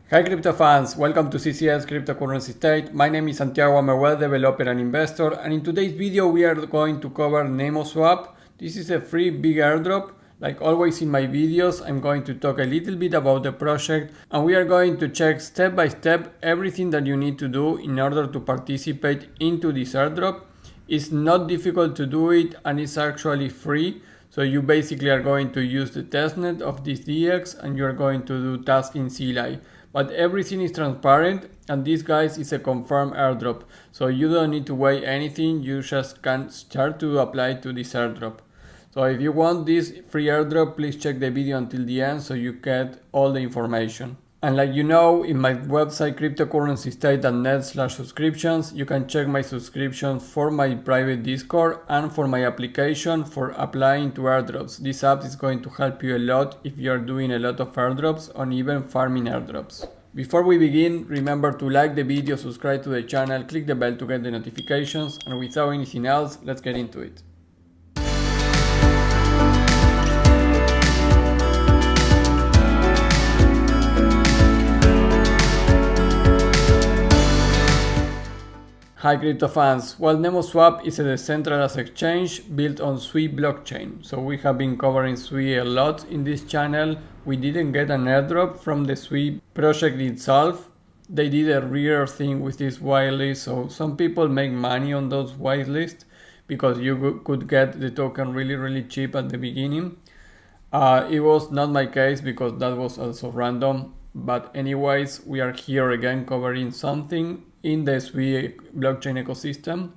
Hi crypto fans, welcome to CCS Cryptocurrency State. My name is Santiago, I'm a web developer and investor, and in today's video we are going to cover NemoSwap. This is a free big airdrop. Like always in my videos, I'm going to talk a little bit about the project, and we are going to check step by step everything that you need to do in order to participate into this airdrop. It's not difficult to do it, and it's actually free. So you basically are going to use the testnet of this DX and you're going to do tasks in Zealy. But everything is transparent, and this guys is a confirmed airdrop. So you don't need to wait anything, you just can start to apply to this airdrop. So if you want this free airdrop, please check the video until the end so you get all the information. And like you know, in my website cryptocurrencystate.net/subscriptions, you can check my subscriptions for my private Discord and for my application for applying to airdrops. This app is going to help you a lot if you are doing a lot of airdrops or even farming airdrops. Before we begin, remember to like the video, subscribe to the channel, click the bell to get the notifications, and without anything else, let's get into it. Hi crypto fans, well, NemoSwap is a decentralized exchange built on SUI blockchain. So we have been covering SUI a lot in this channel. We didn't get an airdrop from the SUI project itself. They did a rare thing with this whitelist, so some people make money on those whitelists because you could get the token really cheap at the beginning. It was not my case because that was also random. But anyways, we are here again covering something in the SUI blockchain ecosystem,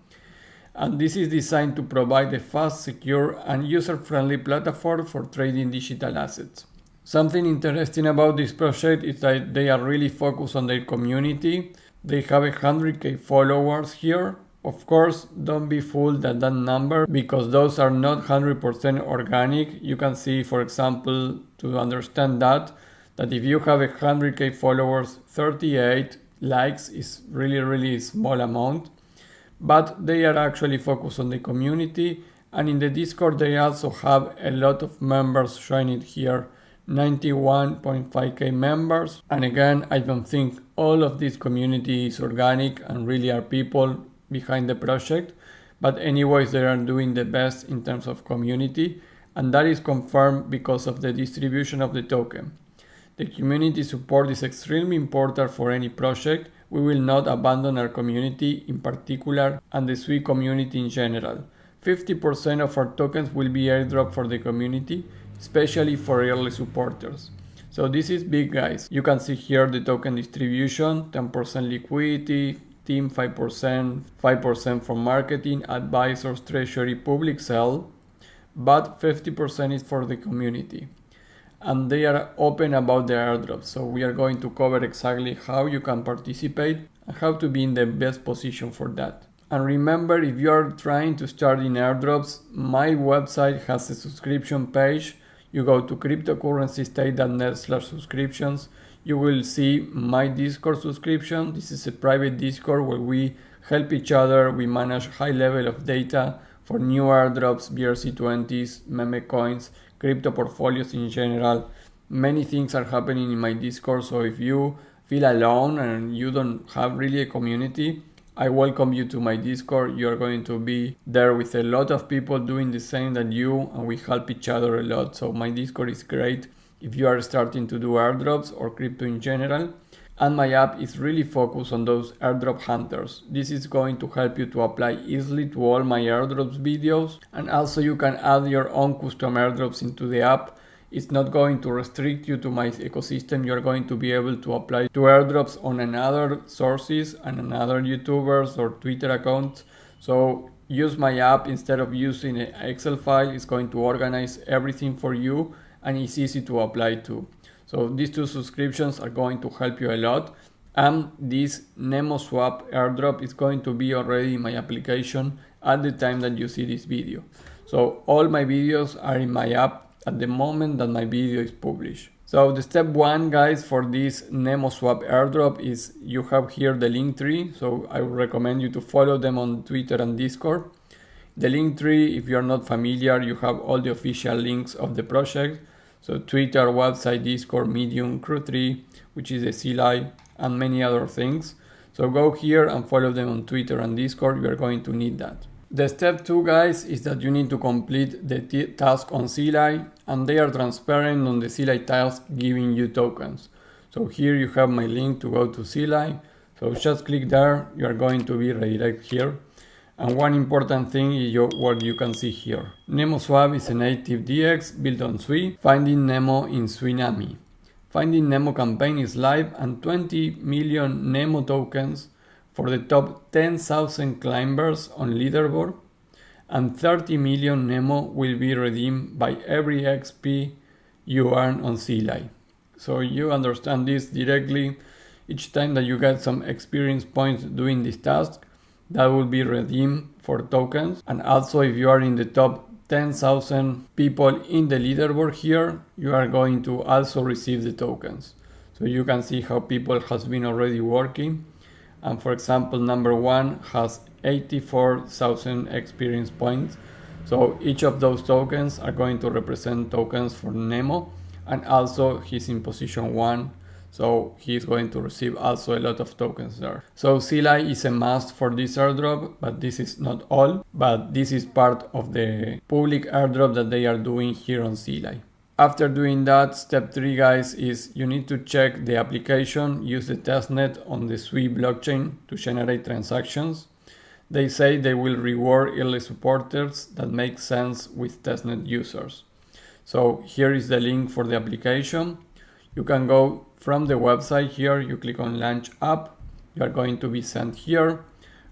and this is designed to provide a fast, secure and user-friendly platform for trading digital assets. Something interesting about this project is that they are really focused on their community. They have 100k followers here. Of course, don't be fooled at that number because those are not 100% organic. You can see, for example, to understand that if you have 100k followers, 38 likes is really small amount, but they are actually focused on the community. And in the Discord they also have a lot of members joining here, 91.5k members. And again, I don't think all of this community is organic and really are people behind the project, but anyways, they are doing the best in terms of community, and that is confirmed because of the distribution of the token. The community support is extremely important for any project. We will not abandon our community in particular and the SUI community in general. 50% of our tokens will be airdropped for the community, especially for early supporters. So this is big, guys. You can see here the token distribution, 10% liquidity, team 5%, 5% for marketing, advisors, treasury, public sale, but 50% is for the community. And they are open about the airdrop, so we are going to cover exactly how you can participate and how to be in the best position for that. And remember, if you are trying to start in airdrops, my website has a subscription page. You go to cryptocurrencystate.net/subscriptions. You will see my Discord subscription. This is a private Discord where we help each other. We manage high level of data for new airdrops, BRC20s, meme coins, crypto portfolios in general. Many things are happening in my Discord, so if you feel alone and you don't have really a community, I welcome you to my Discord. You are going to be there with a lot of people doing the same than you, and we help each other a lot. So my Discord is great if you are starting to do airdrops or crypto in general. And my app is really focused on those airdrop hunters. This is going to help you to apply easily to all my airdrops videos, and also you can add your own custom airdrops into the app. It's not going to restrict you to my ecosystem. You're going to be able to apply to airdrops on another sources and another YouTubers or Twitter accounts. So use my app instead of using an Excel file. It's going to organize everything for you and it's easy to apply to. So these two subscriptions are going to help you a lot, and this NemoSwap airdrop is going to be already in my application at the time that you see this video. So all my videos are in my app at the moment that my video is published. So the step one, guys, for this NemoSwap airdrop is you have here the link tree. So I would recommend you to follow them on Twitter and Discord. The link tree, if you are not familiar, you have all the official links of the project. So Twitter, website, Discord, Medium, Crew3, which is a Zealy, and many other things. So go here and follow them on Twitter and Discord. You are going to need that. The step 2, guys, is that you need to complete the task on Zealy, and they are transparent on the Zealy task, giving you tokens. So here you have my link to go to Zealy. So just click there. You are going to be redirected here. And one important thing is what you can see here. NemoSwap is a native DX built on SUI, finding Nemo in Suinami. Finding Nemo campaign is live, and 20 million Nemo tokens for the top 10,000 climbers on leaderboard, and 30 million Nemo will be redeemed by every XP you earn on Zealy. So you understand this directly. Each time that you get some experience points doing this task, that will be redeemed for tokens. And also, if you are in the top 10,000 people in the leaderboard here, you are going to also receive the tokens. So you can see how people has been already working. And for example, number 1 has 84,000 experience points. So each of those tokens are going to represent tokens for Nemo, and also he's in position 1. So he's going to receive also a lot of tokens there. So Zealy is a must for this airdrop, but this is not all. But this is part of the public airdrop that they are doing here on Zealy. After doing that, step 3, guys, is you need to check the application, use the testnet on the SUI blockchain to generate transactions. They say they will reward early supporters that make sense with testnet users. So here is the link for the application. You can go from the website here, you click on launch app, you are going to be sent here,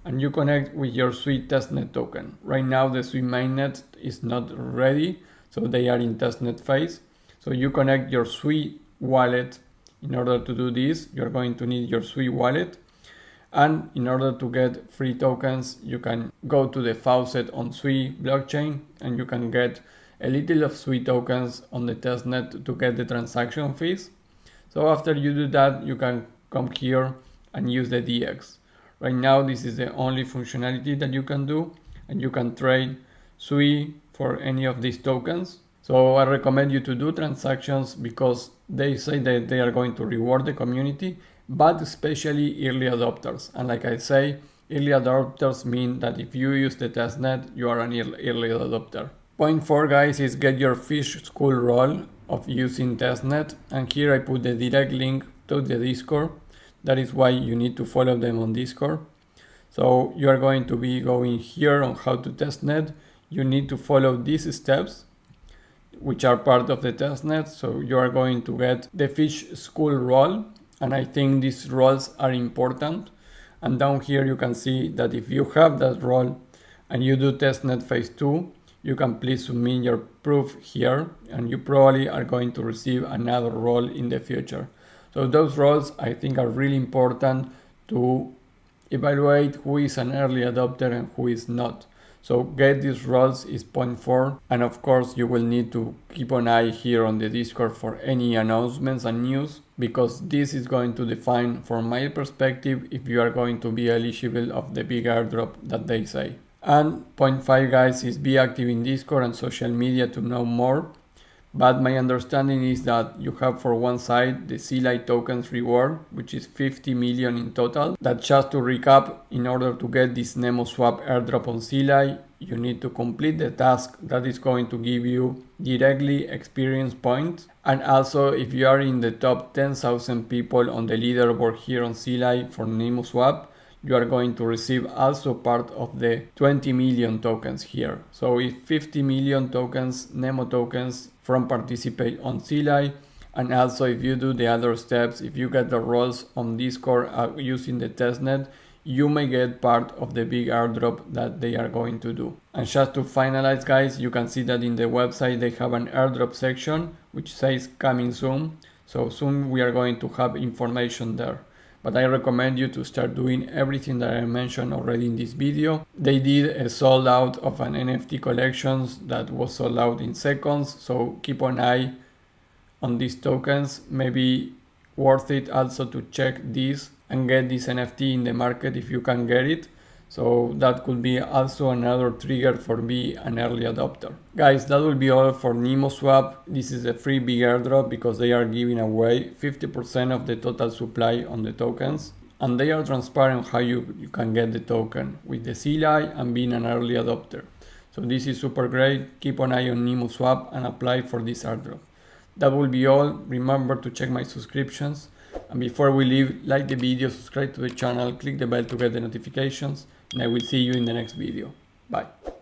and you connect with your SUI testnet token. Right now the SUI mainnet is not ready, so they are in testnet phase. So you connect your SUI wallet. In order to do this, you are going to need your SUI wallet. And in order to get free tokens, you can go to the faucet on SUI blockchain, and you can get a little of SUI tokens on the testnet to get the transaction fees. So after you do that, you can come here and use the DX. Right now, this is the only functionality that you can do, and you can trade SUI for any of these tokens. So I recommend you to do transactions because they say that they are going to reward the community, but especially early adopters. And like I say, early adopters mean that if you use the testnet, you are an early adopter. Point 4, guys, is get your fish school role of using testnet, and here I put the direct link to the Discord. That is why you need to follow them on Discord. So you are going to be going here on how to testnet. You need to follow these steps, which are part of the testnet. So you are going to get the fish school role, and I think these roles are important. And down here you can see that if you have that role and you do testnet phase 2, you can please submit your proof here, and you probably are going to receive another role in the future. So those roles I think are really important to evaluate who is an early adopter and who is not. So get these roles is point 4, and of course you will need to keep an eye here on the Discord for any announcements and news, because this is going to define, from my perspective, if you are going to be eligible of the big airdrop that they say. And point 5, guys, is be active in Discord and social media to know more. But my understanding is that you have for one side the Zealy tokens reward, which is 50 million in total. That, just to recap, in order to get this NemoSwap airdrop on Zealy, you need to complete the task that is going to give you directly experience points. And also, if you are in the top 10,000 people on the leaderboard here on Zealy for NemoSwap, you are going to receive also part of the 20 million tokens here. So it's 50 million tokens, Nemo tokens, from participate on Zealy. And also, if you do the other steps, if you get the roles on Discord using the testnet, you may get part of the big airdrop that they are going to do. And just to finalize, guys, you can see that in the website they have an airdrop section which says coming soon. So soon we are going to have information there. But I recommend you to start doing everything that I mentioned already in this video. They did a sold out of an NFT collections that was sold out in seconds. So keep an eye on these tokens. Maybe worth it also to check this and get this NFT in the market if you can get it. So that could be also another trigger for be an early adopter. Guys, that will be all for NemoSwap. This is a free big airdrop because they are giving away 50% of the total supply on the tokens. And they are transparent how you can get the token with the Zealy and being an early adopter. So this is super great. Keep an eye on NemoSwap and apply for this airdrop. That will be all. Remember to check my subscriptions. And before we leave, like the video, subscribe to the channel, click the bell to get the notifications, and I will see you in the next video. Bye.